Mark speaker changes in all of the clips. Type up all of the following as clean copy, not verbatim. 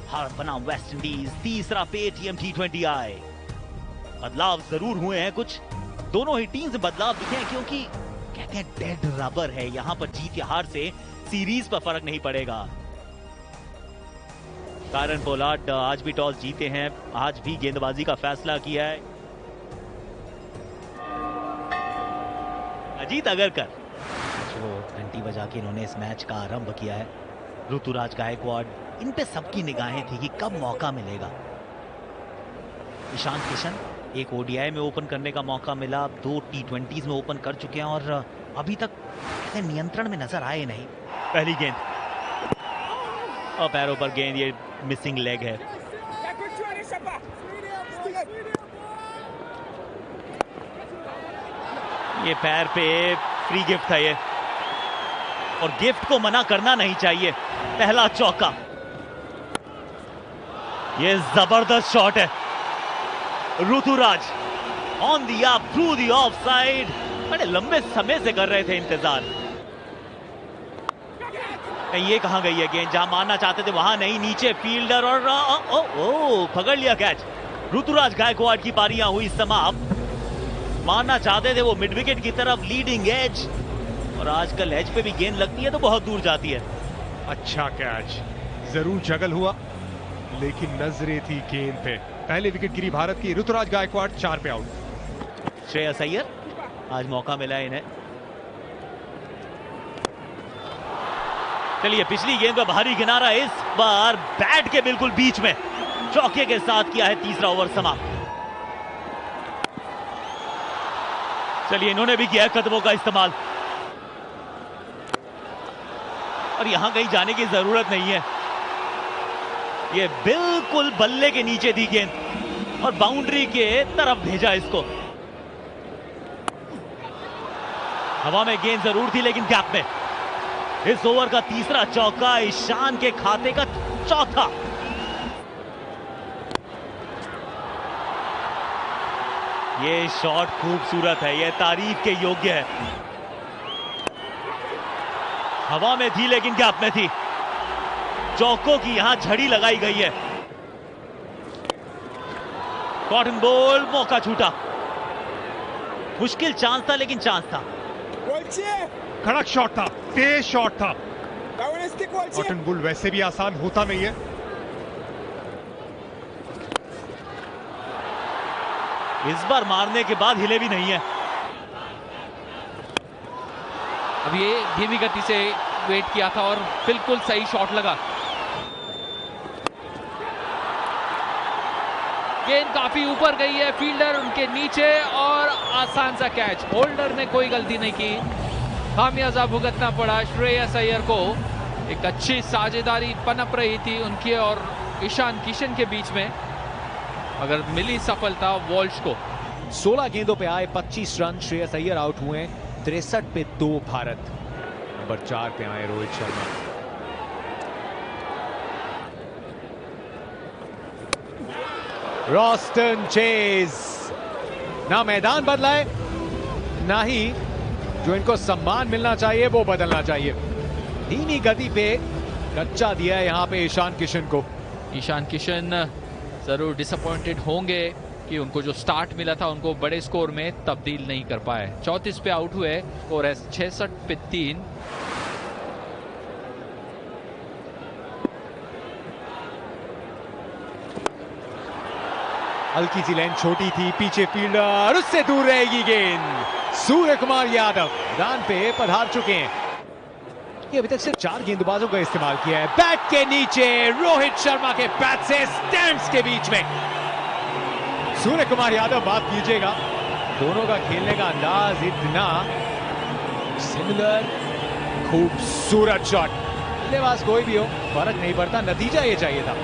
Speaker 1: हार बना West Indies, तीसरा पेटीएम T20I। बदलाव जरूर हुए हैं कुछ, दोनों ही टीम से बदलाव दिखे हैं, क्योंकि कहते हैं डेड रबर है, यहां पर जीत या हार से सीरीज पर फर्क नहीं पड़ेगा। कारण पोलार्ड आज भी टॉस जीते हैं, आज भी गेंदबाजी का फैसला किया है। अजीत अगरकर जो घंटी बजा के इन्होंने इस मैच का आरंभ किया है, ऋतुराज गायकवाड़, इन पे सबकी निगाहें थी कि कब मौका मिलेगा। ईशान किशन, एक ओडीआई में ओपन करने का मौका मिला, 2 T20s में ओपन कर चुके हैं और अभी तक ऐसे नियंत्रण में नजर आए नहीं। पहली गेंद और पैरों पर गेंद, ये मिसिंग लेग है। ये पैर पे फ्री गिफ्ट था ये, और गिफ्ट को मना करना नहीं चाहिए। पहला चौका, ये जबरदस्त शॉट है। Ruturaj on the up through the off side, बड़े लंबे समय से कर रहे थे इंतजार। ये कहां गई है गेंद, जहां मारना चाहते थे वहां नहीं, नीचे फील्डर और पकड़ लिया कैच। ऋतुराज गायकवाड़ की पारियां हुई समाप्त। मारना चाहते थे वो मिड विकेट की तरफ, लीडिंग एज, और आजकल एज पे भी गेंद लगती है तो बहुत दूर जाती है।
Speaker 2: अच्छा कैच, जरूर जगल हुआ लेकिन नजरें थी गेंद पे। पहले विकेट गिरी भारत की, ऋतुराज गायकवाड़ 4 पे आउट।
Speaker 1: श्रेयस अय्यर, आज मौका मिला इन्हें। चलिए, पिछली गेंद पर भारी किनारा, इस बार बैट के बिल्कुल बीच में चौके के साथ किया है तीसरा ओवर समाप्त। चलिए, इन्होंने भी किया है कदमों का इस्तेमाल, और यहां कहीं जाने की जरूरत नहीं है। ये बिल्कुल बल्ले के नीचे थी गेंद और बाउंड्री के तरफ भेजा इसको। हवा में गेंद जरूर थी लेकिन गैप में। इस ओवर का तीसरा चौका, ईशान के खाते का चौथा। ये शॉट खूबसूरत है, ये तारीफ के योग्य है। हवा में थी लेकिन गैप में थी। चौकों की यहां झड़ी लगाई गई है। कॉटन बॉल, मौका छूटा। मुश्किल चांस था लेकिन चांस था।
Speaker 2: कड़क शॉट था, तेज शॉट था। कॉटन बुल वैसे भी आसान होता नहीं है।
Speaker 1: इस बार मारने के बाद हिले भी नहीं है।
Speaker 3: अब ये धीमी गति से वेट किया था और बिल्कुल सही शॉट लगा। गेंद काफी ऊपर गई है, फील्डर उनके नीचे, और आसान सा कैच। होल्डर ने कोई गलती नहीं की, खामियाजा भुगतना पड़ा श्रेयस अय्यर को। एक अच्छी साझेदारी पनप रही थी उनकी और ईशान किशन के बीच में, अगर मिली सफलता वॉल्श को।
Speaker 4: 16 गेंदों पे आए 25 रन, श्रेयस अय्यर आउट हुए। 63 पे 2 भारत। नंबर 4 पे आए रोहित शर्मा। रॉस्टन चेज, ना मैदान बदला है, ना ही जो इनको सम्मान मिलना चाहिए वो बदलना चाहिए। धीमी गति पे कच्चा दिया है यहां पे ईशान किशन को।
Speaker 3: ईशान किशन जरूर डिसअपॉइंटेड होंगे कि उनको जो स्टार्ट मिला था उनको बड़े स्कोर में तब्दील नहीं कर पाए। 34 पे आउट हुए, स्कोर है 66 पे 3।
Speaker 4: हल्की सी लाइन छोटी थी, पीछे फील्डर, उससे दूर रहेगी गेंद। सूर्य कुमार यादव मैदान पे पधार चुके हैं। ये अभी तक सिर्फ 4 गेंदबाजों का इस्तेमाल किया है। बैट के नीचे, रोहित शर्मा के बैट से स्टैंड्स के बीच में सूर्य कुमार यादव, बात कीजिएगा, दोनों का खेलने का अंदाज इतना सिमिलर। खूबसूरत शॉट, बल्लेबाज कोई भी हो फर्क नहीं पड़ता, नतीजा ये चाहिए था।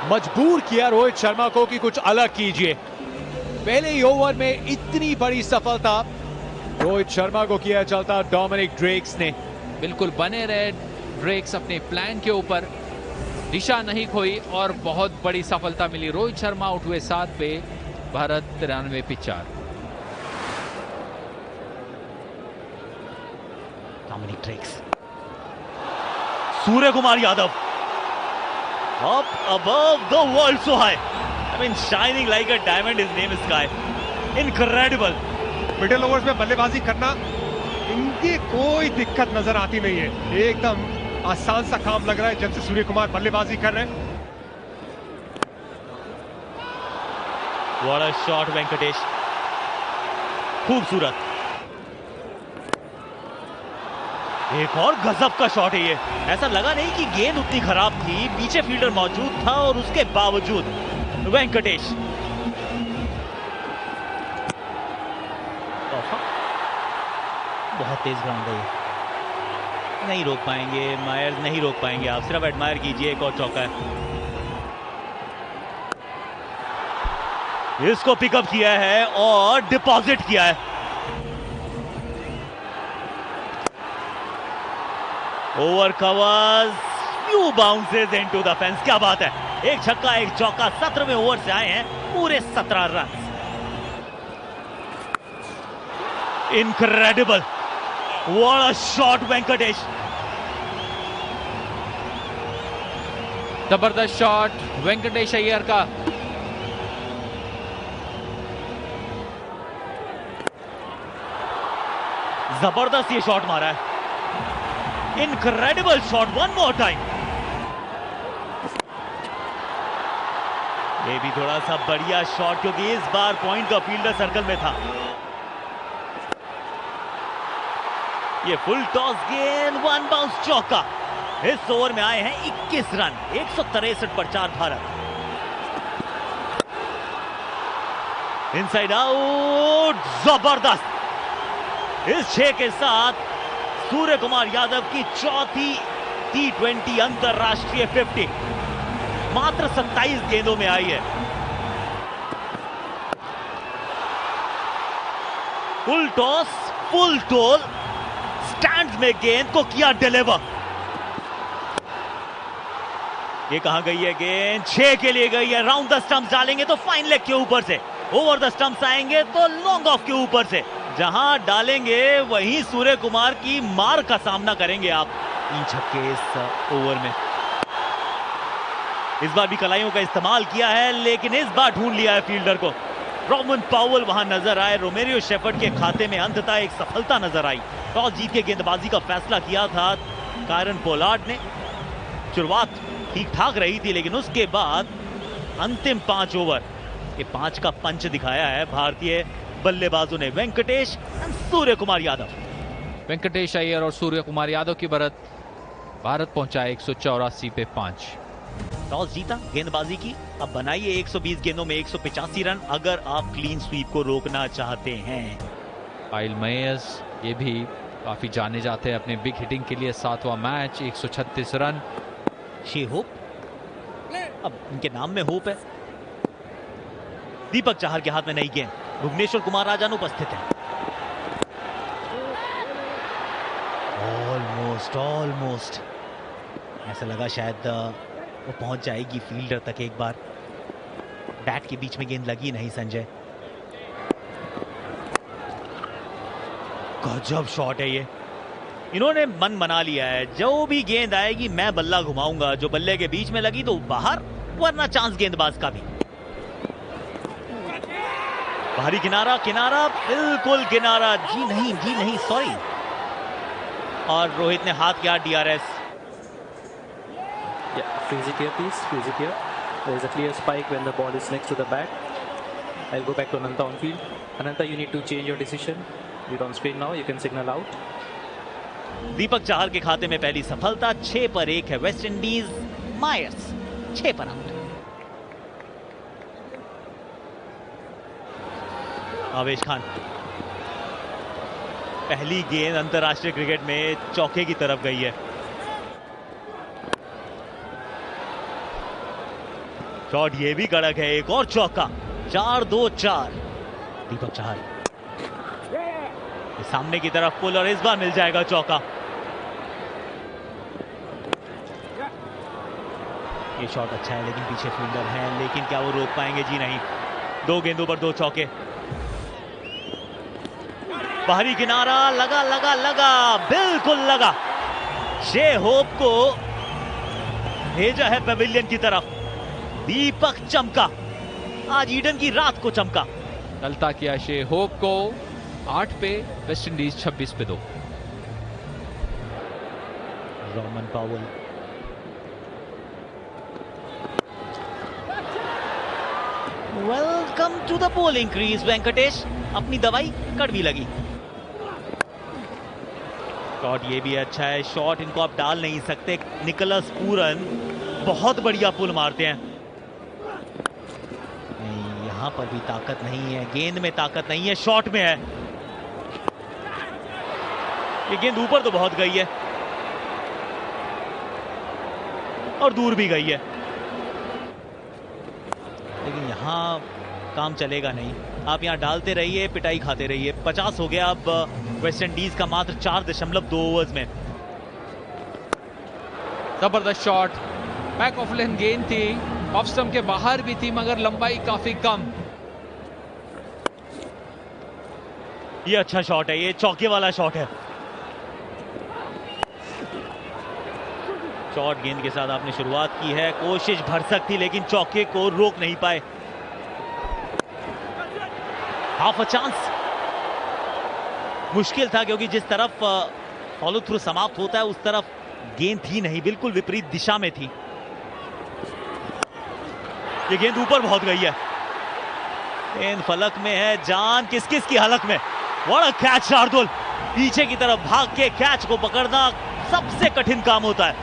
Speaker 4: मजबूर किया रोहित शर्मा को कि कुछ अलग कीजिए। पहले ही ओवर में इतनी बड़ी सफलता रोहित शर्मा को किया चलता डोमिनिक ड्रेक्स ने।
Speaker 3: बिल्कुल बने रहे ड्रेक्स अपने प्लान के ऊपर, दिशा नहीं खोई और बहुत बड़ी सफलता मिली। रोहित शर्मा आउट हुए 7 पे, भारत 93 पे 4।
Speaker 1: Dominic Drakes Suryakumar Yadav up above the world so high. I mean, shining like a diamond. His name is Sky. Incredible.
Speaker 2: Middle overs में बल्लेबाजी करना इनकी कोई दिक्कत नजर आती नहीं है, एकदम आसान सा काम लग रहा है जब से सूर्य कुमार बल्लेबाजी कर रहे हैं।
Speaker 1: What a shot, वेंकटेश, खूबसूरत। एक और गजब का शॉट है ये। ऐसा लगा नहीं कि गेंद उतनी खराब थी, पीछे फील्डर मौजूद था और उसके बावजूद वेंकटेश। बहुत तेज ग्राउंड है ये, नहीं रोक पाएंगे मायर्स, नहीं रोक पाएंगे आप, सिर्फ एडमायर कीजिए। एक और चौका है, इसको पिकअप किया है और डिपॉजिट किया है। Over covers, few bounces into the fence. क्या बात है, एक छक्का एक चौका, 17वें ओवर से आए हैं पूरे 17 run. Incredible, what a shot Venkatesh.
Speaker 3: जबरदस्त शॉट वेंकटेश अय्यर का।
Speaker 1: जबरदस्त ये शॉट मारा है, incredible shot, one more time. ये भी थोड़ा सा बढ़िया शॉट, क्योंकि इस बार पॉइंट का फील्डर सर्कल में था। ये फुल टॉस गेंद, वन बाउंस चौका। इस ओवर में आए हैं 21 रन, 163 पर 4 भारत। इनसाइड आउट, जबरदस्त। इस 6 के साथ सूर्य कुमार यादव की चौथी T20 अंतरराष्ट्रीय 50 मात्र 27 गेंदों में आई है। Full toss, full toll, stands में गेंद को किया डिलीवर। ये कहां गई है गेंद, 6 के लिए गई है। राउंड द स्टंप्स डालेंगे तो फाइन लेग के ऊपर से, ओवर द स्टंप्स आएंगे तो लॉन्ग ऑफ के ऊपर से। जहां डालेंगे वहीं सूर्य कुमार की मार का सामना करेंगे आप। 3 छक्के इस ओवर में। इस बार भी कलाइयों का इस्तेमाल किया है, लेकिन इस बार ढूंढ लिया है फील्डर को। रॉमन पावेल वहां नजर आए, रोमेरियो शेफर्ड के खाते में अंततः एक सफलता नजर आई। टॉस जीत के गेंदबाजी का फैसला किया था कायरन पोलार्ड ने। शुरुआत ठीक ठाक रही थी, लेकिन उसके बाद अंतिम 5 ओवर, ये 5 का पंच दिखाया है भारतीय बल्लेबाजों ने। वेंकटेश और सूर्य कुमार यादव।
Speaker 3: वेंकटेश अय्यर और सूर्य कुमार यादव की बढ़त, भारत पहुंचा 184 पे 5।
Speaker 1: टॉस जीता, गेंदबाजी की, अब बनाइए 120 गेंदों में 185 रन अगर आप क्लीन स्वीप को रोकना चाहते हैं।
Speaker 3: काइल मेयर्स, ये भी काफी जाने जाते हैं अपने बिग हिटिंग के लिए। 7वां मैच, 136 रन।
Speaker 1: शे होप, अब इनके नाम में होप है। दीपक चाहर के हाथ में नई गेंद, भुवनेश्वर कुमार राजा अनुपस्थित है। ऑलमोस्ट ऐसा लगा शायद वो पहुंच जाएगी फील्डर तक। एक बार बैट के बीच में गेंद लगी नहीं। संजय, गजब शॉट है ये। इन्होंने मन बना लिया है, जो भी गेंद आएगी मैं बल्ला घुमाऊंगा। जो बल्ले के बीच में लगी तो बाहर, वरना चांस गेंदबाज का भी। बाहरी किनारा, किनारा, बिल्कुल किनारा। जी नहीं, सॉरी। और रोहित ने हाथ किया DRS।
Speaker 5: Yeah, freeze it here please, freeze it here. There is a clear spike when the ball is next to the bat. I'll go back to Ananta on field. Ananta, you need to change your decision. You're on screen now, you can signal out.
Speaker 1: Deepak Chahar के खाते में पहली सफलता। 6 पर 1 है West Indies. Myers 6 पर out. आवेश खान, पहली गेंद अंतरराष्ट्रीय क्रिकेट में चौके की तरफ गई है। शॉट ये भी कड़क है, एक और चौका। 4-2-4। दीपक चाहर सामने की तरफ पुल, और इस बार मिल जाएगा चौका। ये शॉट अच्छा है, लेकिन पीछे फील्डर है, लेकिन क्या वो रोक पाएंगे? जी नहीं। 2 गेंदों पर 2 चौके। बाहरी किनारा, लगा, बिल्कुल लगा। शे होप को भेजा है पेविलियन की तरफ। दीपक चमका, आज ईडन की रात को चमका।
Speaker 3: डलता किया शे होप को 8 पे, वेस्ट इंडीज 26 पे 2।
Speaker 1: Rovman Powell, welcome to the bowling crease Venkatesh. अपनी दवाई कड़वी लगी। शॉट ये भी अच्छा है, शॉट इनको आप डाल नहीं सकते। निकोलस पूरन बहुत बढ़िया पुल मारते हैं। नहीं, यहां पर भी ताकत नहीं है, गेंद में ताकत नहीं है, शॉट में है। ये गेंद ऊपर तो बहुत गई है और दूर भी गई है, लेकिन यहां काम चलेगा नहीं। आप यहां डालते रहिए, पिटाई खाते रहिए। 50 हो गया अब वेस्ट इंडीज का, मात्र 4.2 ओवर्स में।
Speaker 3: जबरदस्त शॉट, बैक ऑफ लेन गेंद थी, ऑफ स्टंप के बाहर भी थी, मगर लंबाई काफी कम।
Speaker 1: ये अच्छा शॉट है, ये चौके वाला शॉट है। शॉट गेंद के साथ आपने शुरुआत की है, कोशिश भरसक थी लेकिन चौके को रोक नहीं पाए। हाफ अ चांस मुश्किल था, क्योंकि जिस तरफ फॉलो थ्रू समाप्त होता है उस तरफ गेंद थी नहीं, बिल्कुल विपरीत दिशा में थी। ये गेंद ऊपर बहुत गई है, गेंद फलक में है, जान किस किस की हलक में। बड़ा कैच शार्दुल, पीछे की तरफ भाग के कैच को पकड़ना सबसे कठिन काम होता है,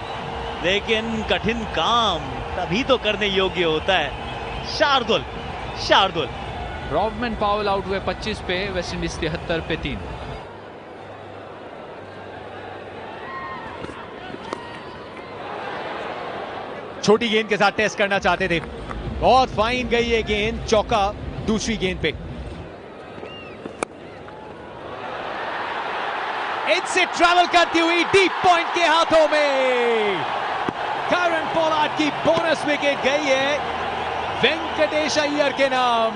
Speaker 1: लेकिन कठिन काम तभी तो करने योग्य होता है। शार्दुल शार्दुल
Speaker 3: रॉबमैन पावेल आउट हुए 25 पे, वेस्ट इंडीज 73 पे 3।
Speaker 4: छोटी गेंद के साथ टेस्ट करना चाहते थे, बहुत फाइन गई ये गेंद, चौका दूसरी गेंद पे। इनसे ट्रैवल करती हुई डीप पॉइंट के हाथों में कैरन पोलार्ड की बोनस विकेट गई है वेंकटेश अय्यर के नाम।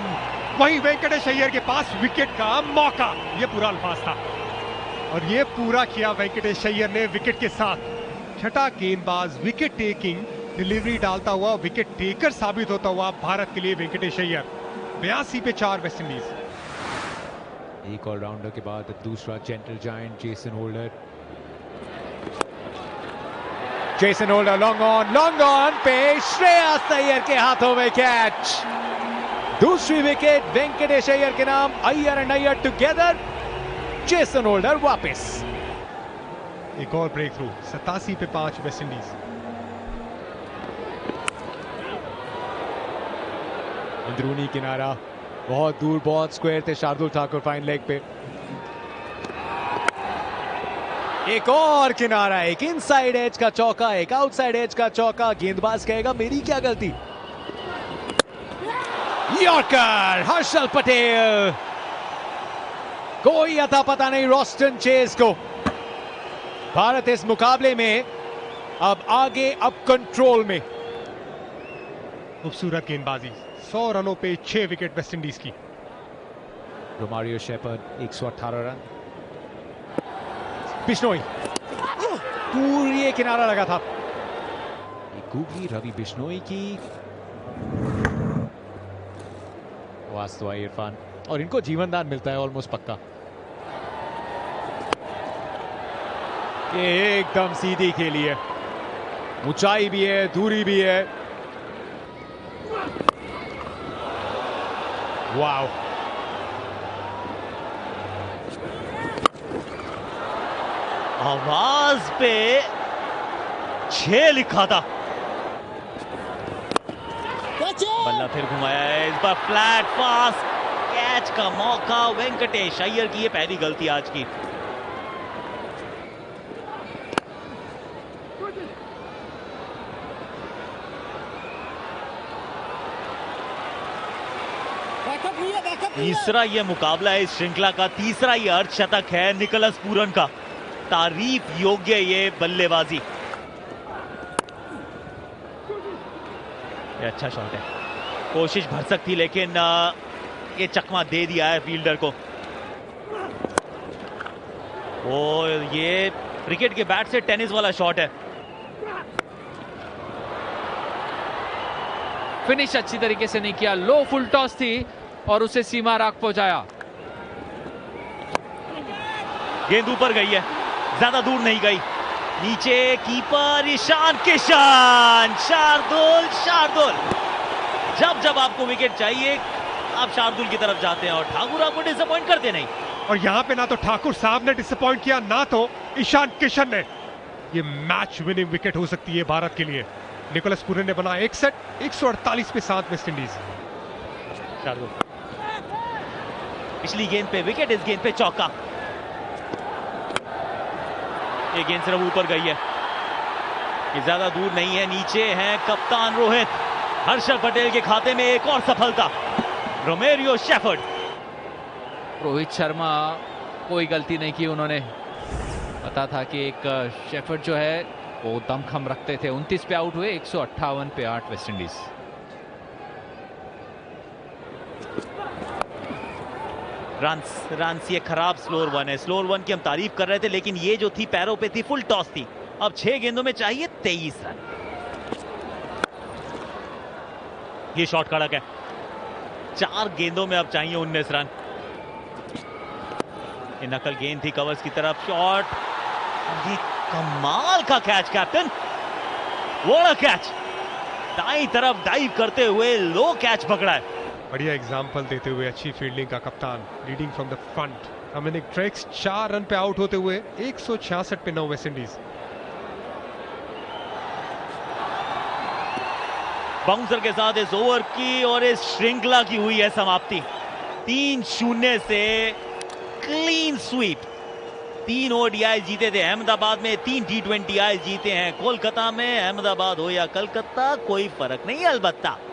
Speaker 2: वही वेंकटेश अय्यर के पास विकेट का मौका, ये पूरा अल्फाज था और ये पूरा किया वेंकटेश अय्यर ने विकेट के साथ। छठा गेंदबाज विकेट टेकिंग डिलीवरी डालता हुआ विकेट टेकर साबित होता हुआ भारत के लिए वेंकटेश अय्यर। 82 पे 4 वेस्ट इंडीज।
Speaker 4: एक ऑलराउंडर के बाद दूसरा gentle giant Jason holder. Jason holder long on पे श्रेयस अय्यर के हाथों में कैच। दूसरी विकेट वेंकटेश अय्यर के नाम। Iyer and Iyer together, Jason holder वापस।
Speaker 2: एक और ब्रेक थ्रू, 87 पे 5 वेस्ट इंडीज।
Speaker 4: अंदरूनी किनारा, बहुत दूर, बहुत स्क्वायर थे शार्दुल ठाकुर फाइन लेग पे। एक और किनारा, एक इनसाइड एज का चौका, एक आउटसाइड एज का चौका। गेंदबाज कहेगा मेरी क्या गलती। यॉर्कर हर्षल पटेल, कोई अता पता नहीं रॉस्टन चेज को। भारत इस मुकाबले में अब आगे, अब कंट्रोल में।
Speaker 2: खूबसूरत गेंदबाजी, 100 रनों पे 6 विकेट वेस्ट इंडीज की।
Speaker 4: Romario Shepherd 118 run. बिश्नोई, पूरी किनारा लगा था। गुगली रवि बिश्नोई की वास्तव इरफान, और इनको जीवनदान मिलता है ऑलमोस्ट पक्का। ये एकदम सीधी खेली है, ऊंचाई भी है, दूरी भी है। वाओ,
Speaker 1: आवाज पे 6 लिखा था। बल्ला फिर घुमाया है, इस बार फ्लैट फास्ट कैच का मौका। वेंकटेश अय्यर की ये पहली गलती आज की। तीसरा ये मुकाबला है इस श्रृंखला का, तीसरा ये अर्धशतक है निकोलस पूरन का। तारीफ योग्य ये बल्लेबाजी। ये अच्छा शॉट है, कोशिश भरसक थी लेकिन ये चकमा दे दिया है फील्डर को। ओ, ये क्रिकेट के बैट से टेनिस वाला शॉट है।
Speaker 3: फिनिश अच्छी तरीके से नहीं किया, लो फुल टॉस थी और उसे सीमा राख पहुंचाया।
Speaker 1: गेंद ऊपर गई है, ज्यादा दूर नहीं गई, नीचे कीपर ईशान किशन। शार्दुल जब जब आपको विकेट चाहिए आप शार्दुल की तरफ जाते हैं और ठाकुर आपको डिसअपॉइंट करते नहीं।
Speaker 2: और यहां पे ना तो ठाकुर साहब ने डिसअपॉइंट किया ना तो ईशान किशन ने। ये मैच विनिंग विकेट हो सकती है भारत के लिए। निकोलस पूरन ने बनाया एक सेट, 148 पे 7 वेस्ट इंडीज।
Speaker 1: शार्दुल पिछली गेंद पे विकेट, इस गेंद पे चौका। ये गेंद सिर्फ ऊपर गई है, ये ज्यादा दूर नहीं है, नीचे है कप्तान रोहित। हर्षल पटेल के खाते में एक और सफलता। Romario shepherd.
Speaker 3: रोहित शर्मा कोई गलती नहीं की उन्होंने, पता था कि एक शेफर्ड जो है वो दमखम रखते थे। 29 पे आउट हुए, 158 पे 8 वेस्ट इंडीज।
Speaker 1: रन्स ये खराब स्लोअर वन है। स्लोअर वन की हम तारीफ कर रहे थे, लेकिन ये जो थी पैरों पे थी, फुल टॉस थी। अब 6 गेंदों में चाहिए 23 रन। ये शॉट कड़क है, 4 गेंदों में अब चाहिए 19 रन। ये नकल गेंद थी कवर्स की तरफ, शॉट। ये कमाल का catch captain, what a catch. दाईं तरफ डाइव करते हुए लो कैच पकड़ा है।
Speaker 2: बढ़िया एग्जाम्पल देते हुए अच्छी फील्डिंग का कप्तान, leading from the front. Dominic Drakes 4 run पे आउट होते हुए 166 पे 9 वेस्ट इंडीज।
Speaker 1: बाउंसर के साथ इस ओवर की और इस श्रृंखला की हुई है समाप्ति। 3-0 से क्लीन स्वीप। 3 ओडीआई जीते थे अहमदाबाद में, 3 T20 जीते हैं कोलकाता में। अहमदाबाद हो या कलकत्ता कोई फर्क नहीं अलबत्ता।